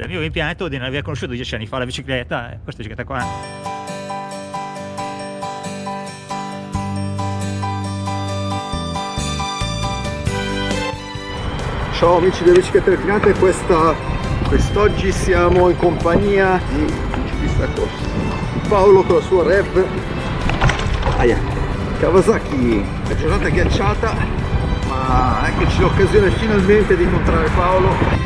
il mio rimpianto di non aver conosciuto 10 anni fa la bicicletta, questa bicicletta qua. Ciao amici delle biciclette reclinate, quest'oggi siamo in compagnia di un ciclista corso, Paolo con la sua Rev Kawasaki. La giornata è ghiacciata, ma eccoci l'occasione finalmente di incontrare Paolo.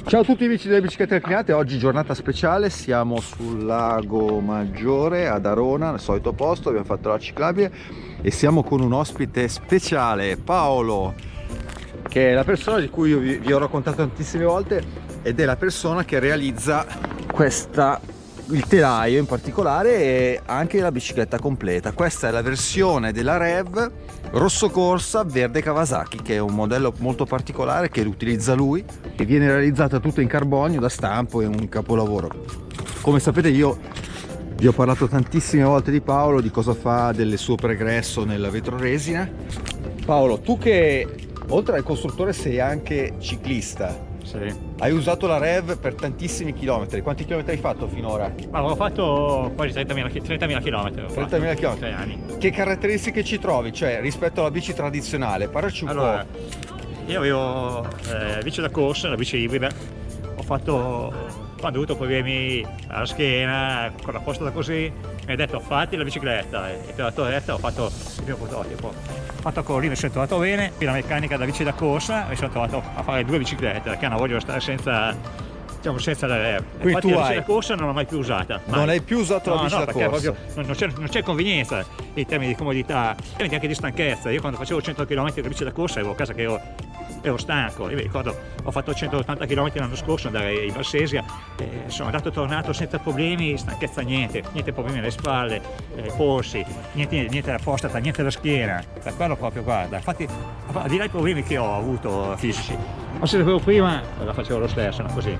Ciao a tutti amici delle biciclette reclinate, oggi giornata speciale, siamo sul lago Maggiore ad Arona, al solito posto, abbiamo fatto la ciclabile e siamo con un ospite speciale, Paolo, che è la persona di cui io vi ho raccontato tantissime volte ed è la persona che realizza il telaio in particolare e anche la bicicletta completa. Questa è la versione della Rev rosso corsa verde Kawasaki, che è un modello molto particolare che utilizza lui e viene realizzata tutta in carbonio da stampo, è un capolavoro. Come sapete io vi ho parlato tantissime volte di Paolo, di cosa fa, del suo progresso nella vetroresina. Paolo, tu che oltre al costruttore sei anche ciclista. Sì. Hai usato la Rev per tantissimi chilometri. Quanti chilometri hai fatto finora? Ma avevo fatto quasi 30.000 km. 30.000 km. 3 anni. Che caratteristiche ci trovi? Cioè, rispetto alla bici tradizionale, parlaci un Allora, po'. io avevo bici da corsa, la bici ibrida. Ho fatto, quando ho avuto problemi alla schiena, con la postata così, mi ha detto fatti la bicicletta e ti ho dato retta, ho fatto il mio prototipo. Ho fatto con lì, mi sono trovato bene, la meccanica da bici da corsa, mi sono trovato a fare 2 biciclette, perché non voglio stare senza, diciamo, senza la Rev. Infatti la bici da corsa non l'ho mai più usata. Mai. Non hai più usato la bici da perché corsa? Proprio non c'è convenienza in termini di comodità e anche di stanchezza. Io quando facevo 100 km di bici da corsa avevo a casa che ero stanco. Io mi ricordo, ho fatto 180 km l'anno scorso, andare in Valsesia, sono andato e tornato senza problemi, stanchezza niente problemi alle spalle, polsi, niente alla prostata, niente alla schiena, per quello proprio, guarda, infatti al di là dei problemi che ho avuto fisici, ma se l'avevo prima la facevo lo stesso, no? Così,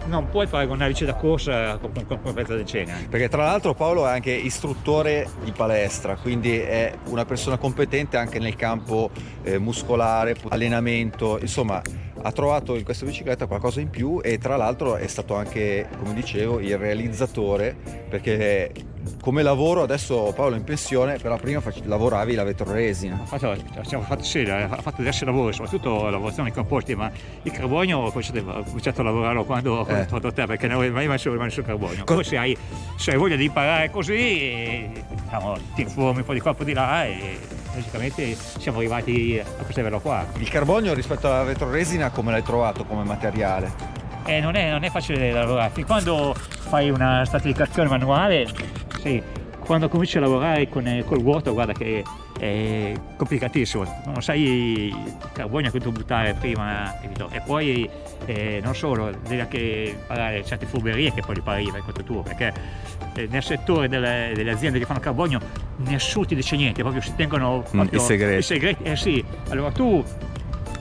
non puoi paragonare bici da corsa con mezza decina. Perché tra l'altro Paolo è anche istruttore di palestra, quindi è una persona competente anche nel campo muscolare, allenamento, insomma ha trovato in questa bicicletta qualcosa in più e tra l'altro è stato anche, come dicevo, il realizzatore, perché come lavoro adesso Paolo è in pensione, però prima lavoravi la vetroresina. Ha fatto diversi lavori, soprattutto lavorazione di composti, ma il carbonio ho cominciato a lavorarlo quando ho trovato te, perché non avevo mai messo sul carbonio. Poi se hai voglia di imparare così, diciamo, ti informi un po' di qua, un po' di là e logicamente siamo arrivati a questo livello qua. Il carbonio rispetto alla vetroresina come l'hai trovato come materiale? Non è facile da lavorare, fin quando fai una stratificazione manuale, sì, quando cominci a lavorare col vuoto, guarda che è complicatissimo, non sai il carbonio che tu buttare prima, capito? E poi non solo, devi anche imparare certe furberie che poi impari in questo tuo, perché nel settore delle aziende che fanno carbonio nessuno ti dice niente, proprio si tengono proprio i segreti. Sì, allora tu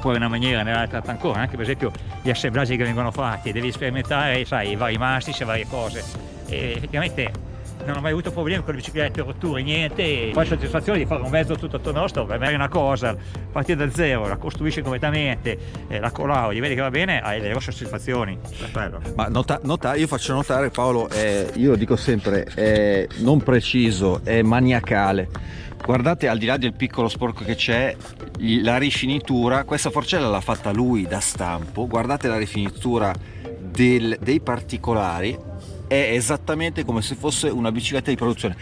poi una maniera, nell'altra ancora, anche per esempio gli assemblaggi che vengono fatti, devi sperimentare, sai, i vari mastici e varie cose. E effettivamente non ho mai avuto problemi con le biciclette, rotture, niente. E poi la soddisfazione di fare un mezzo tutto nostro, per me è una cosa, partire da zero, la costruisci completamente, la collaudi, vedi che va bene, hai delle grosse soddisfazioni. Per quello. Ma io faccio notare, Paolo, io lo dico sempre, è non preciso, è maniacale. Guardate, al di là del piccolo sporco che c'è, la rifinitura, questa forcella l'ha fatta lui da stampo, guardate la rifinitura dei particolari, è esattamente come se fosse una bicicletta di produzione.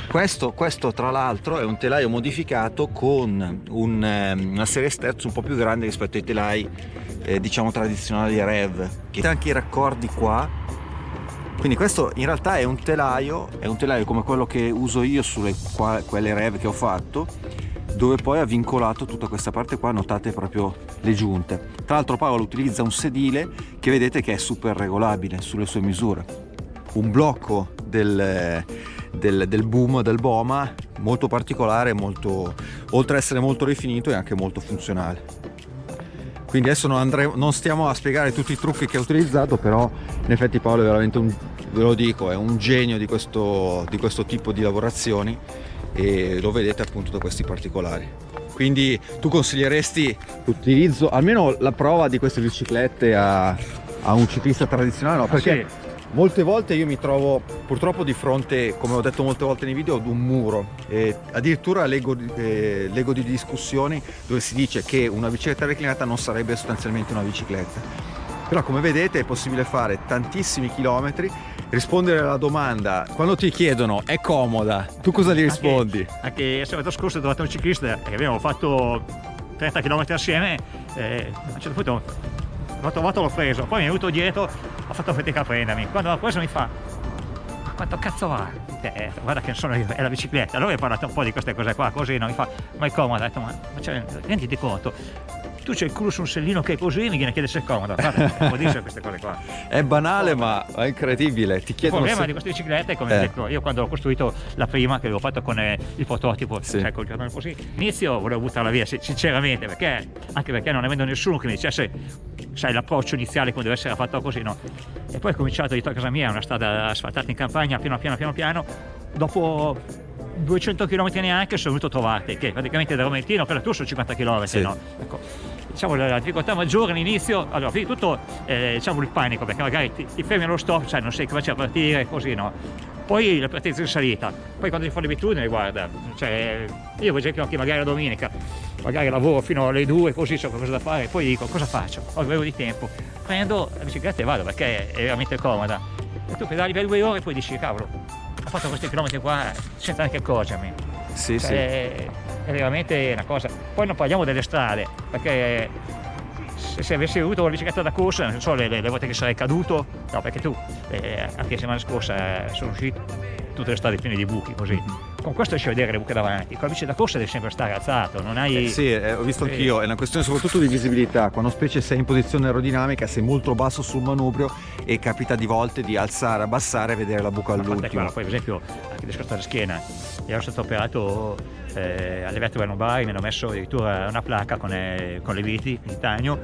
Questo tra l'altro è un telaio modificato con una serie sterzo un po' più grande rispetto ai telai diciamo tradizionali Rev, che ha anche i raccordi qua. Quindi questo in realtà è un telaio come quello che uso io sulle quelle Rev che ho fatto, dove poi ha vincolato tutta questa parte qua, notate proprio le giunte. Tra l'altro Paolo utilizza un sedile che vedete che è super regolabile sulle sue misure, un blocco del boom del Boma molto particolare, molto, oltre ad essere molto rifinito, è anche molto funzionale. Quindi adesso non stiamo a spiegare tutti i trucchi che ha utilizzato, però in effetti Paolo è veramente ve lo dico, è un genio di questo tipo di lavorazioni, e lo vedete appunto da questi particolari. Quindi tu consiglieresti l'utilizzo, almeno la prova di queste biciclette a un ciclista tradizionale? No, perché Sì. molte volte io mi trovo purtroppo di fronte, come ho detto molte volte nei video, ad un muro, e addirittura leggo di discussioni dove si dice che una bicicletta reclinata non sarebbe sostanzialmente una bicicletta. Però come vedete è possibile fare tantissimi chilometri, rispondere alla domanda quando ti chiedono è comoda, tu cosa gli rispondi? Anche sabato scorso ho trovato un ciclista e abbiamo fatto 30 km assieme, a un certo punto l'ho trovato, l'ho preso, poi mi è venuto dietro, ho fatto fatica a prendermi. Quando l'ho preso mi fa: "Ma quanto cazzo va?" Guarda che non sono io, è la bicicletta. Allora ho parlato un po' di queste cose qua, così, no? Mi fa: "Ma è comoda?" Ho detto: ma cioè, renditi conto, tu c'hai il culo su un sellino che è così, mi viene a chiedere se è comoda. Guarda, non può dire queste cose qua. È banale ma è incredibile, ti Il chiedono problema se... di queste biciclette è come detto, io quando ho costruito la prima, che avevo fatto con il prototipo, Sì. cioè col giornale così, all'inizio volevo buttarla via, sinceramente, anche perché non avendo nessuno che mi dicesse, sai, l'approccio iniziale come deve essere fatto così, no? E poi ho cominciato dietro a casa mia, una strada asfaltata in campagna, piano, dopo 200 km neanche sono venuto a trovarti, che praticamente da Romentino per la tua sono 50 km, Sì. no? Ecco, diciamo la difficoltà maggiore all'inizio, allora prima di tutto diciamo il panico, perché magari ti fermi allo stop, cioè non sai come faccia a partire, così, no? Poi la partenza in salita, poi quando ti fa l'abitudine, guarda, cioè io per esempio anche magari la domenica, magari lavoro fino alle 2, così so cosa da fare, poi dico cosa faccio, ho 2 ore di tempo, prendo la bicicletta e vado perché è veramente comoda, e tu pedali per 2 ore e poi dici cavolo, ho fatto questi chilometri qua senza neanche accorgermi. Sì, sì. È veramente una cosa. Poi non parliamo delle strade, perché se avessi avuto una bicicletta da corsa, non so le volte che sarei caduto, no, perché tu anche la settimana scorsa sono uscito tutte le strade piene di buchi, così. Con questo riesci a vedere le buche davanti, con la bici da corsa devi sempre stare alzato, non hai... Sì, ho visto anch'io, è una questione soprattutto di visibilità, quando specie sei in posizione aerodinamica, sei molto basso sul manubrio e capita di volte di alzare, abbassare e vedere la buca all'ultimo. Poi per esempio anche discorso della schiena, io ero stato operato alle vertebre lombari, mi hanno messo addirittura una placca con le viti in titanio,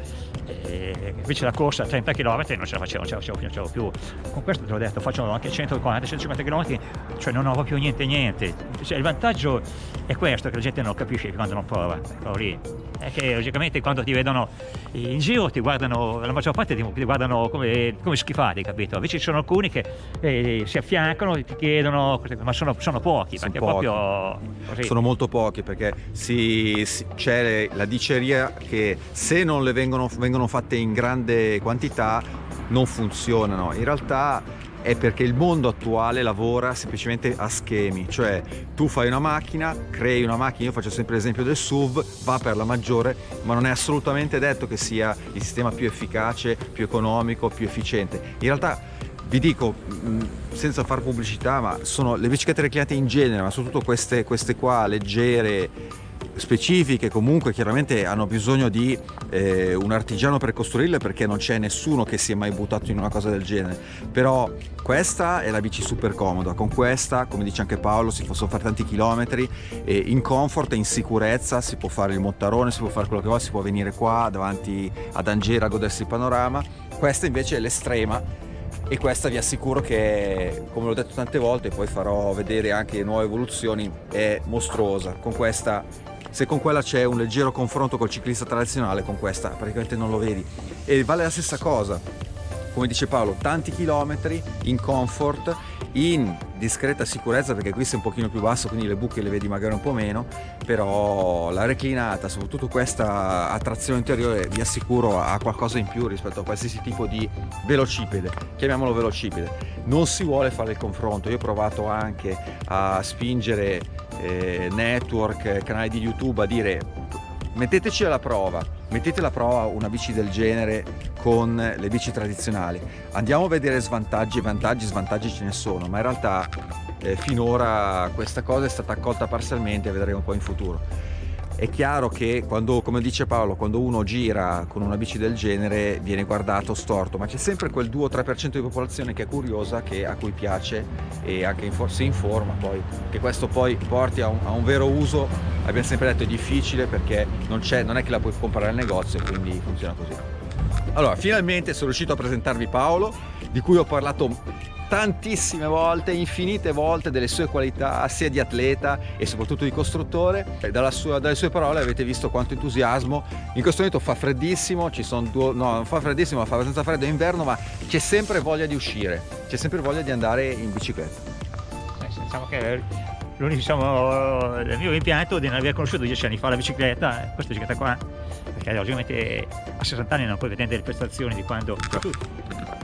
e invece la corsa a 30 km non ce la facevo più. Con questo te l'ho detto, faccio anche 140-150 km, cioè non ho proprio niente. Cioè, il vantaggio è questo, che la gente non capisce quando non prova, ecco lì. È che logicamente quando ti vedono in giro ti guardano, la maggior parte ti guardano come schifati, capito? Invece ci sono alcuni che si affiancano e ti chiedono, ma sono pochi, perché pochi. proprio così. Sono molto pochi, perché c'è la diceria che se non le vengono fatte in grande quantità non funzionano. In realtà è perché il mondo attuale lavora semplicemente a schemi, cioè tu fai una macchina, crei una macchina, io faccio sempre l'esempio del SUV, va per la maggiore, ma non è assolutamente detto che sia il sistema più efficace, più economico, più efficiente. In realtà vi dico, senza far pubblicità, ma sono le biciclette reclinate in genere, ma soprattutto queste qua leggere, specifiche, comunque chiaramente hanno bisogno di un artigiano per costruirle, perché non c'è nessuno che si è mai buttato in una cosa del genere. Però questa è la bici super comoda, con questa, come dice anche Paolo, si possono fare tanti chilometri in comfort e in sicurezza, si può fare il montarone, si può fare quello che vuoi, si può venire qua davanti ad Angera a godersi il panorama. Questa invece è l'estrema, e questa vi assicuro che, come l'ho detto tante volte, poi farò vedere anche nuove evoluzioni, è mostruosa. Con questa, se con quella c'è un leggero confronto col ciclista tradizionale, con questa praticamente non lo vedi. E vale la stessa cosa, come dice Paolo, tanti chilometri in comfort, in discreta sicurezza, perché qui sei un pochino più basso, quindi le buche le vedi magari un po' meno, però la reclinata, soprattutto questa a trazione interiore, vi assicuro ha qualcosa in più rispetto a qualsiasi tipo di velocipede, chiamiamolo velocipede. Non si vuole fare il confronto. Io ho provato anche a spingere network, canali di YouTube a dire: metteteci alla prova, mettete alla prova una bici del genere con le bici tradizionali, andiamo a vedere svantaggi e vantaggi. Svantaggi ce ne sono, ma in realtà finora questa cosa è stata accolta parzialmente, vedremo un po' in futuro. È chiaro che quando, come dice Paolo, quando uno gira con una bici del genere viene guardato storto, ma c'è sempre quel 2-3% di popolazione che è curiosa, a cui piace e anche si informa. Poi che questo poi porti a un vero uso, abbiamo sempre detto, è difficile, perché non è che la puoi comprare al negozio, quindi funziona così. Allora, finalmente sono riuscito a presentarvi Paolo, di cui ho parlato tantissime volte, infinite volte, delle sue qualità sia di atleta e soprattutto di costruttore. Dalle sue parole avete visto quanto entusiasmo. In questo momento fa freddissimo, non fa freddissimo, ma fa abbastanza freddo, è inverno, ma c'è sempre voglia di uscire, c'è sempre voglia di andare in bicicletta. Diciamo che l'unico, diciamo, il mio rimpianto di non aver conosciuto 10 anni fa la bicicletta, questa bicicletta qua, perché logicamente a 60 anni non puoi vedere delle prestazioni di quando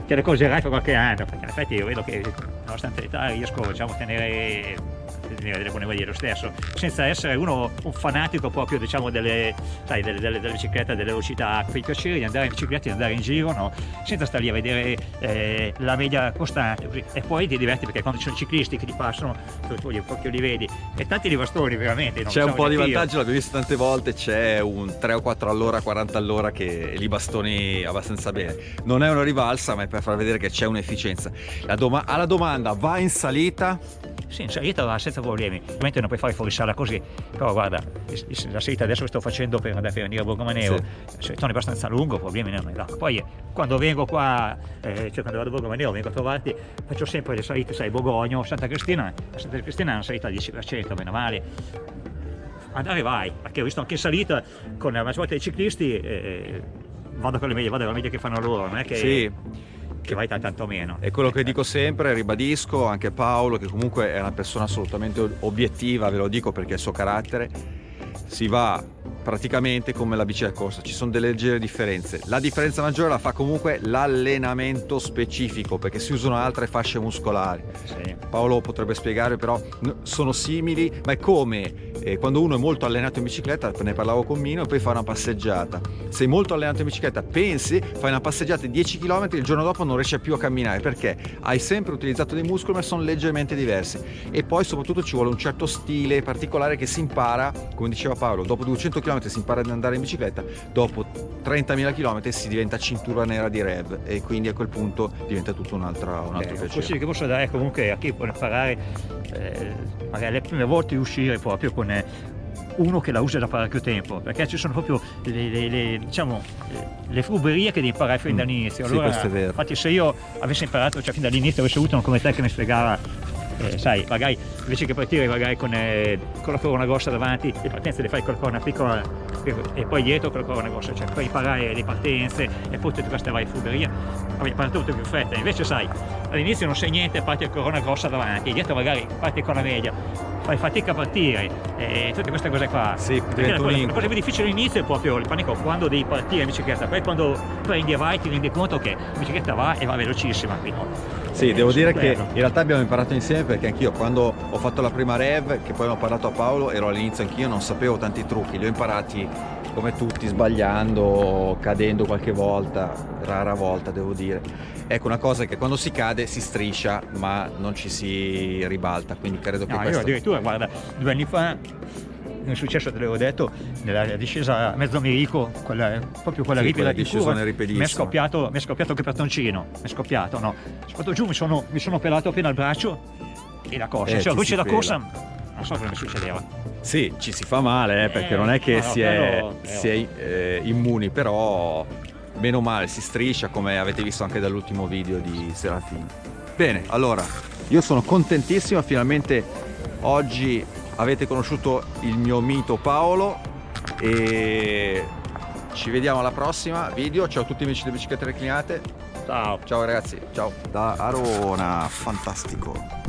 che le corgerai per qualche anno, perché in effetti io vedo che nonostante l'età riesco, diciamo, a tenere delle buone guide lo stesso, senza essere un fanatico proprio, diciamo, delle biciclette, delle velocità, per il piacere di andare in bicicletta, di andare in giro, no? Senza stare lì a vedere la media costante, così. E poi ti diverti, perché quando ci sono i ciclisti che ti passano, tu proprio li vedi, e tanti di bastoni veramente. C'è un po' di vantaggio, l'abbiamo visto tante volte, c'è un 3 o 4 all'ora, 40 all'ora che li bastoni abbastanza bene. Non è una rivalsa, ma è per far vedere che c'è un'efficienza. Alla domanda, va in salita? Sì, in salita va senza problemi, ovviamente non puoi fare fuorisala così, però guarda, la salita adesso che sto facendo per andare a venire a Borgomaneo, sì, è abbastanza lungo, problemi non ne dà. Poi quando vengo qua, cioè quando vado a Borgomaneo, vengo a trovarti, faccio sempre le salite, sai, Bogogno, Santa Cristina. Santa Cristina è una salita al 10%, meno male. Andare vai, perché ho visto anche in salita con la maggior parte dei ciclisti, vado con le medie, vado con le medie che fanno loro, non è che... Sì. Che vai tanto meno. È quello che dico sempre, ribadisco, anche Paolo, che comunque è una persona assolutamente obiettiva, ve lo dico perché è il suo carattere, si va praticamente come la bici da corsa, ci sono delle leggere differenze. La differenza maggiore la fa comunque l'allenamento specifico, perché si usano altre fasce muscolari. Sì. Paolo potrebbe spiegare, però sono simili, ma è come quando uno è molto allenato in bicicletta, ne parlavo con Mino, e poi fa una passeggiata. Sei molto allenato in bicicletta, pensi, fai una passeggiata di 10 km, il giorno dopo non riesci più a camminare, perché hai sempre utilizzato dei muscoli ma sono leggermente diversi. E poi soprattutto ci vuole un certo stile particolare che si impara, come diceva Paolo, dopo 200 km si impara ad andare in bicicletta, dopo 30.000 km si diventa cintura nera di rev, e quindi a quel punto diventa tutto un altro piacere. Il consiglio che posso dare comunque a chi vuole imparare magari le prime volte di uscire proprio con uno che la usa da parecchio tempo, perché ci sono proprio diciamo, le furberie che devi imparare fin dall'inizio. Allora, sì, questo è vero. Infatti se io avessi imparato, cioè fin dall'inizio, avessi avuto uno come te che mi spiegava, sai, magari invece che partire magari con la corona grossa davanti, le partenze le fai con la corona piccola e poi dietro con la corona grossa, cioè puoi imparare le partenze e poi tutte queste varie furberie, avevi imparato tutto più fretta. Invece sai, all'inizio non sai niente, parti con la corona grossa davanti, dietro magari parti con la media, fai fatica a partire, e tutte queste cose qua. Sì, la cosa più difficile all'inizio è proprio il panico quando devi partire in bicicletta, poi quando prendi e vai ti rendi conto che la bicicletta va e va velocissima. Sì, devo dire che in realtà abbiamo imparato insieme, perché anch'io quando ho fatto la prima rev, che poi ho parlato a Paolo, ero all'inizio anch'io, non sapevo tanti trucchi, li ho imparati come tutti, sbagliando, cadendo qualche volta, rara volta devo dire. Ecco, una cosa è che quando si cade si striscia ma non ci si ribalta, quindi credo che questo... Io addirittura, guarda, 2 anni fa è successo, te l'avevo detto, nella discesa a mezzo Mirico, proprio quella sì, ripida di curva, mi è scoppiato anche per toncino, è scoppiato, no? Sono andato giù, mi sono pelato appena il braccio e la corsa, cioè voce da corsa, non so cosa mi succedeva. Sì, ci si fa male, perché non è che si è immuni, però meno male, si striscia, come avete visto anche dall'ultimo video di Serafino. Bene, allora, io sono contentissimo, finalmente oggi avete conosciuto il mio mito Paolo, e ci vediamo alla prossima video. Ciao a tutti amici delle biciclette reclinate. Ciao Ragazzi, ciao da Arona, fantastico.